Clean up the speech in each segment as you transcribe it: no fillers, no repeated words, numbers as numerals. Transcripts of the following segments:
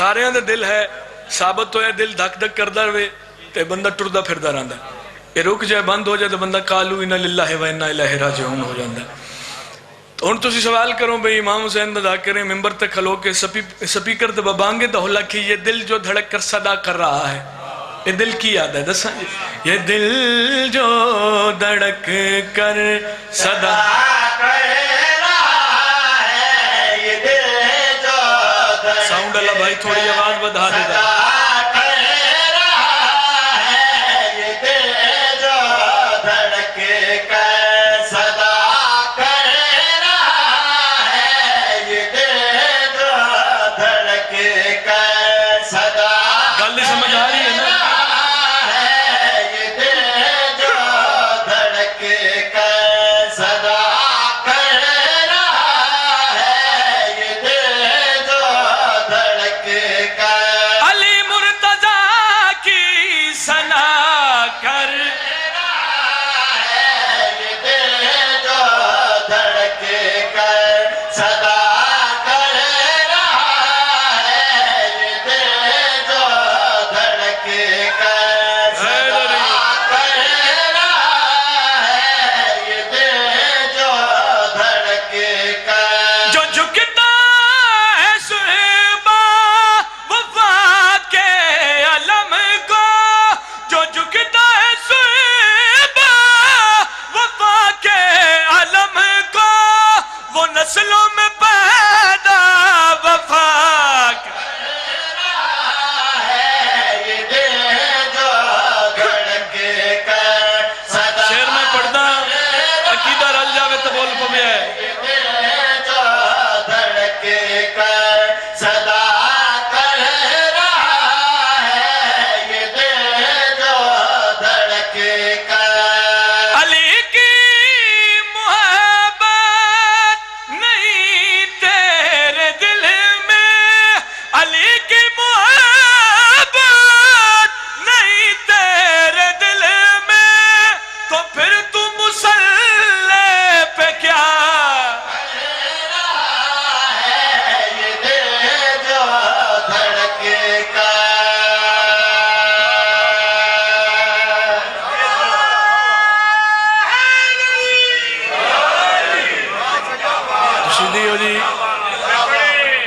سارے دے دل ہے ثابت ہویا دل دھک دھک کردا رہے تے بندہ ٹردا پھردا رہندا یہ رک جائے بند ہو جائے تو بندہ قالو انا للہ و انا الیہ راجعون ہو جاندا تو ہن تسی سوال کرو بھئی امام حسین دا ذاکر ممبر تے کھلو کے سپیکر تے ببانگے تو ہلا کہ یہ دل جو دھڑک کر صدا کر رہا ہے یہ دل کی یاد ہے دساں یہ دل جو دھڑک کر صدا کر رہا ہے یہ دل جو ساؤنڈ اللہ بھائی تھوڑی آواز بڑھا دے گا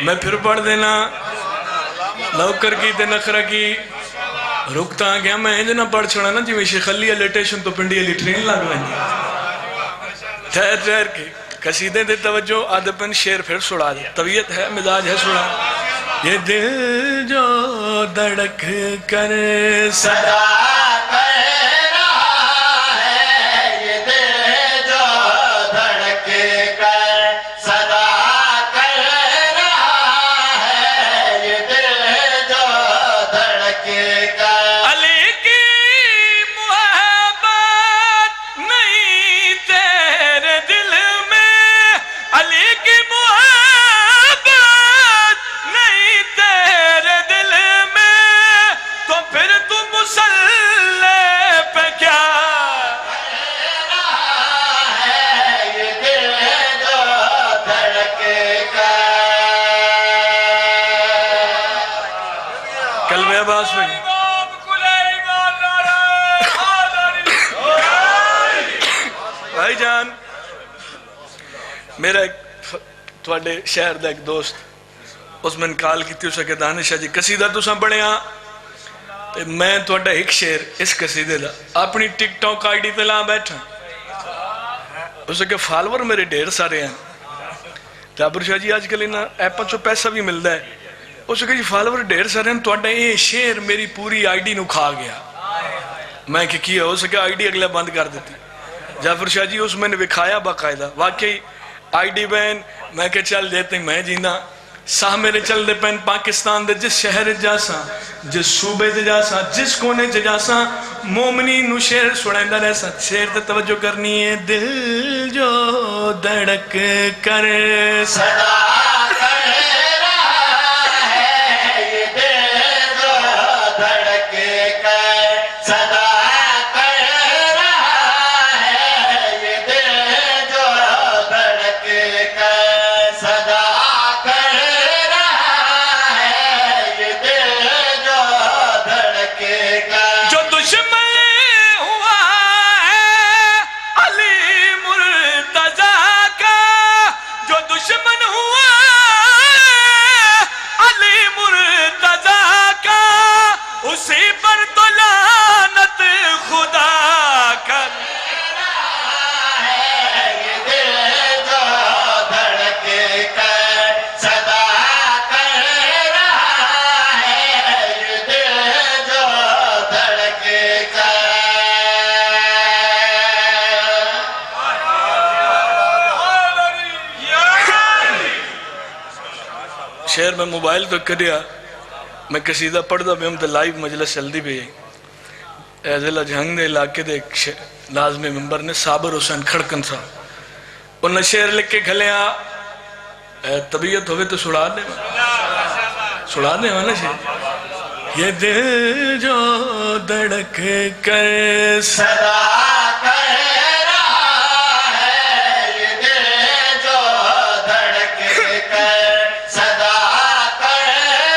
میں پھر پڑھ دینا نوکر کی تے نخرہ کی رکتا گیا میں انج نہ پڑھ چھڑا نا جی میں شیخ علی علی ٹیشن تو پنڈی علی ٹرین لگ رہی ٹھہر ٹھہر کے قصیدے دے توجہ آدھپن شیر پھر سڑا دیا طبیعت ہے مزاج ہے سڑا یہ دل جو دھڑک کر صدا بھائی جان میرا تھوڑے شہر دا ایک دوست اس میں کال کی تھی اسے کہ دانشاہ جی قصیدہ تو ساں پڑھے ہاں میں تھوڑا ایک شیر اس قصیدے دا اپنی ٹک ٹاک آئی ڈی پہ لا بیٹھا اسے کہ فالور میرے ڈھیر سارے ہیں جابر شاہ جی آج کل انہاں ایپاں چو پیسہ بھی ملتا ہے اسے کہ جی فالور ڈھیر سارے ہیں تھوڑا یہ شیر میری پوری آئی ڈی نو کھا گیا میں کہ کیا ہو سکے آئی ڈی اگلے بند کر دیتی جعفر شاہ جی اس میں نے بکھایا باقاعدہ واقعی آئی ڈی بین میں کہ چل دیتے میں جینا ساہ میرے چل دے پین پاکستان دے جس شہر جاسا جس صوبے جاسا جس کونے جاسا مومنی نو شیر سڑیندہ رہسا شیر تے توجہ کرنی ہے دل جو دھڑک کر صدا شعر میں موبائل تو کریا میں قصیدہ پڑھدا پیا تے لائیو مجلس چلدی پئی ضلع جہنگ دے علاقے دے لازمی ممبر نے صابر حسین کھڑکن صاحب انہیں شعر لکھ کے کھلیا طبیعت ہوئے تو سڑا دے نا شعر یہ دل جو دھڑک کر صدا کر رہا ہے یہ دل جو دھڑک کر صدا کر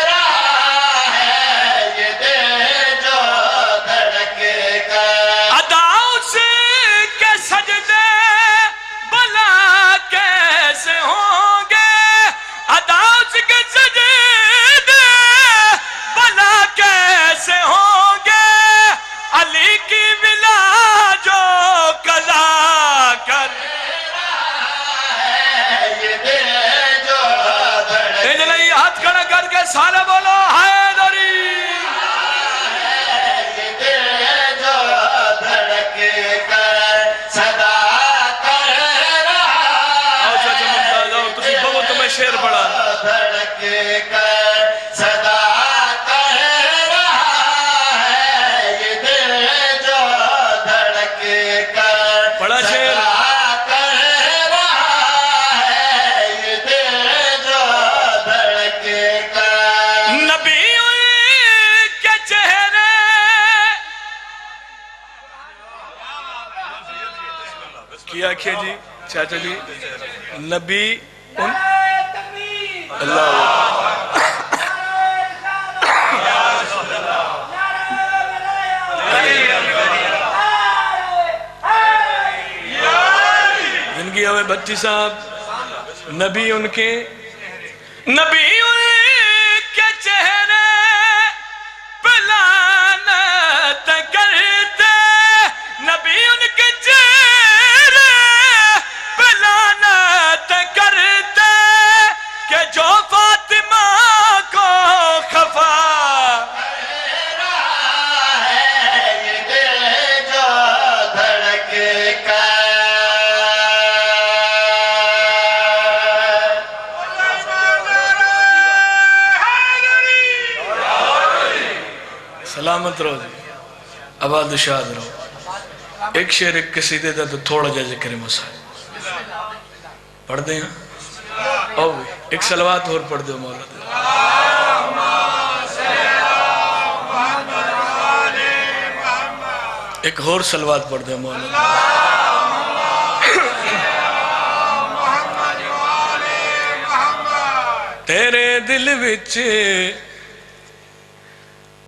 رہا ہے یہ دل جو دھڑک کر اداؤں سے کے سجدے بلا کیسے ہوں گے اداؤں سے کے سجدے بلا کیسے ہوں گے علی کی بلا جو قضا کر یہ دل جو دھڑک نہیں ہاتھ کھڑا کر کے سارے بولو حیدری یہ دل جو دھڑک کر صدا کر رہا آؤ چاچا ممتاز آؤ تسی بہو تمہیں شعر پڑھا دھڑک کر صدا کر رہا ہے یہ دل جو دھڑک کر پڑھا شعر صدا کر رہا ہے یہ دل جو دھڑک کر نبی کے چہرے کیا کیا جی چاچا جی نبی اللہ جن کی ہوئے بچی صاحب نبی ان کے چہرے پہ لعنت کرتے نبی ان کے چہرے پہ لعنت کرتے کہ جو فاطمہ کو خفا یہ دل جو دھڑک کر سلامت رہو جی آباد و شاد رہو ایک شعر ایک قصیدے دا تو تھوڑا جا ذکر مسائل پڑھ دیں او بھی ایک صلوات اور پڑھ دو مولا دے ایک اور صلوات پڑھ دو مولا دے تیرے دل وچ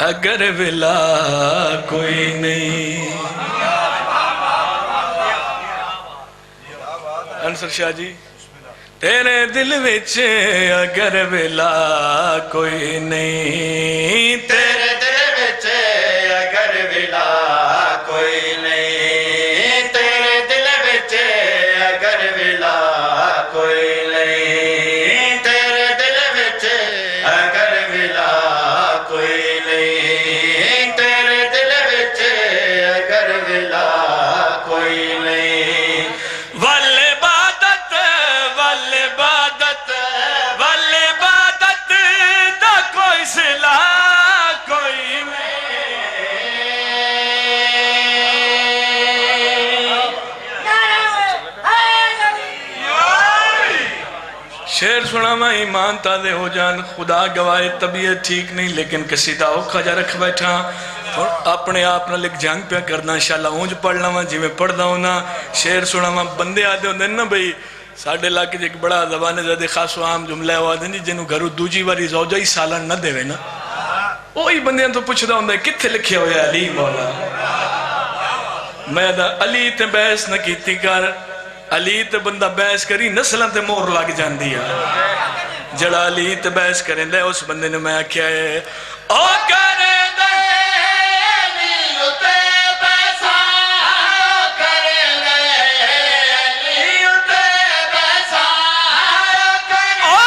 اگر ولا کوئی نہیں انصر شاہ جی تیرے دل وچ اگر ولا کوئی نہیں تیرے دل وچ اگر ولا کوئی نہیں تیرے دل وچ اگر ولا کوئی نہیں تیرے دل وچ اگر ولا کوئی نہیں تیرے دل وچ اگر ولا کوئی نہیں والعبادت دا کوئی صلہ کوئی شعر سنا میں ایمان تازے ہو جان خدا گواہے طبیعت ٹھیک نہیں لیکن قصیدہ اوکھا جا رکھ بیٹھا اپنے آپ نہ لکھ جنگ پہ کرنا انشاءاللہ اونج پڑھنا میں جی میں پڑھ دا ہونا شعر سنا میں بندے آدھے ہوندے نا بھئی ساڑھے علاقے ایک بڑا زبان زیادہ خاص و عام جملہ ہوا دیں جی جنہوں گھرو دوجی واری زوجہ ہی سالن نہ دے وے نا وہی بندیاں تو پوچھ دا ہوندے کتھے لکھے ہوئے علی مولا میں دا علی تے بحث نہ کیتی کر علی تے بندہ بحث کری نسلیں تے مور لگ جان دیا جڑا علی تے بحث کریں دے اس بندے نے میں کیا ہے او کرے دے علی تے بیسا کرے علی تے بیسا کرے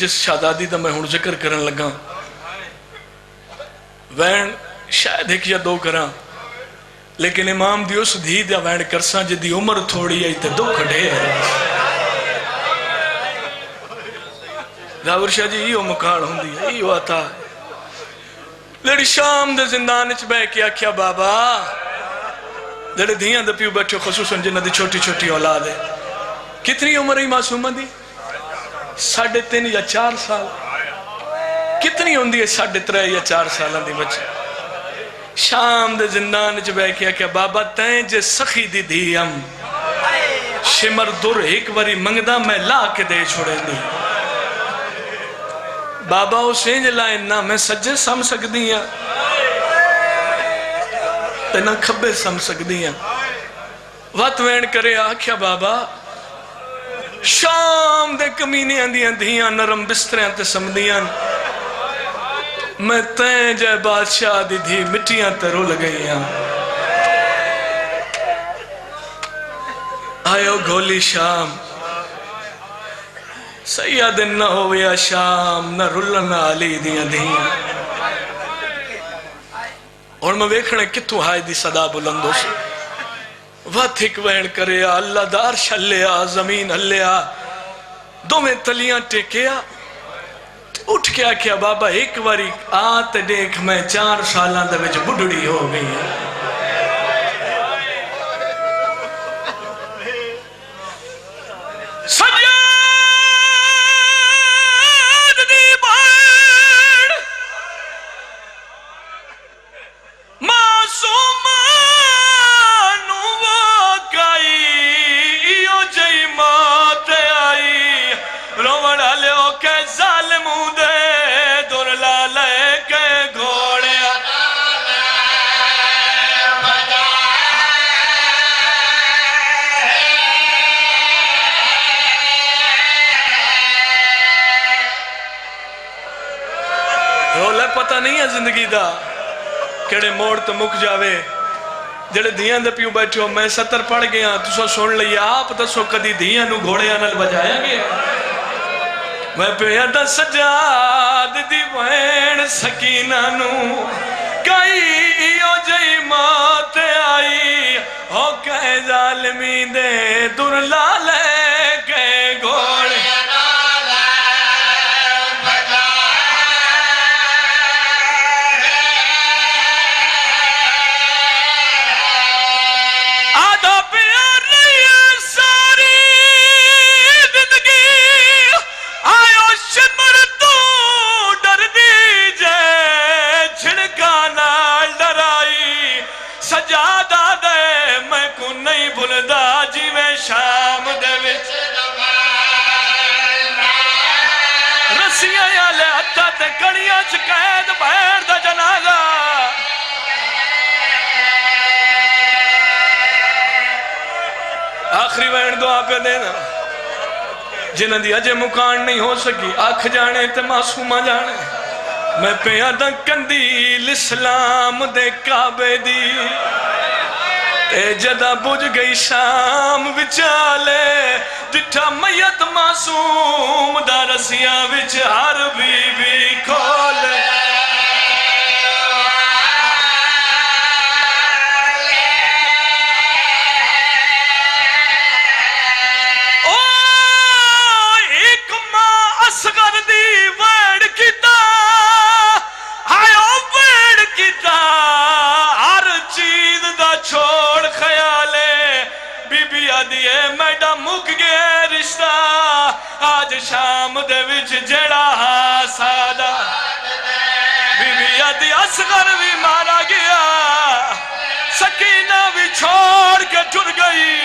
جس شہزادی دا میں ہن ذکر کرن لگا وین شاید ایک یا دو کراں لیکن امام دی اس دھی دا وین کرساں جدی عمر تھوڑی ہے تے دکھ ڈھیر ظاہر شاہ جی یہ مکان ہوندی ہے یہ عطا ہے لڑی شام دے زندان وچ بیٹھ کے آکھیا بابا لڑے دھیاں دے پیو بیٹھے خصوصاً جنہاں دی چھوٹی چھوٹی اولاد ہے کتنی عمر ہی معصومہ دی 3.5 یا 4 سال کتنی ہوندی ہے 3.5 یا 4 سالہ دی بچے شام دے زندان وچ بیٹھ کے آکھیا بابا تیں جے سخی دی دھیم شمر در ایک واری منگدا میں لا کے دے چھوڑے دی بابا وہ سینج لائے نہ میں سجے سم سکتی ہیں تے نہ کھبے سم سکتی ہیں وقت وین کرے آکھیا بابا شام دے کمینے اندیاں دھیاں نرم بستریاں تے سمدیاں میں تین جائے بادشاہ دی دھی مٹیاں تے رو لگئیاں آئیو گھولی شام سیاد نہ ہویا شام نہ رلن علی دیاں دیاں اور میں ویکھنے کتوں ہائے دی صدا بلندوں سے وقت ایک وین کرے اللہ دار شلیا زمین ہلیا دو میں تلیاں ٹیکیا اٹھ کے آکھیا بابا ایک واری آت دیکھ میں 4 سالاں دے وچ بڑھڑی ہو گئی ہے پتہ نہیں ہے زندگی دا کیڑے موڑ تو مک جاوے جڑے دھیاں دے پیو بیٹھے ہو میں 70 پڑھ گیا تسو سن لیا آپ تسو کدی دھیاں نو گھوڑے نال بجایا گیا میں پیادا سجاد دی وین سکینہ نو کئی او جئی موت آئی ہو کہے ظالمی دے در لالے کے گھوڑے شام دے وچ رسیاں والے ہتھاں تے کڑیاں چ قید بہر دا جنازہ آخری وین دعا پہ دینا جنہاں دی اجے مکان نہیں ہو سکی آکھ جانے تے معصومہ جانے میں پیادا کندیل اسلام دے کعبے دی اے جدہ بجھ گئی شام وچالے ڈٹھا میت معصوم دا رسیاں وچ ہر بی بی کھولے او ایک ماں اصغر دی ویڑ کیتا آئیو ویڑ کیتا ہر چیز دا چھوڑ خیالے بی بی آدھیے میڈا مک گئے رشتہ آج شام دے وچ جڑا سادہ بی بی آدھی اصغر بھی مارا گیا سکینہ بھی چھوڑ کے ٹر گئی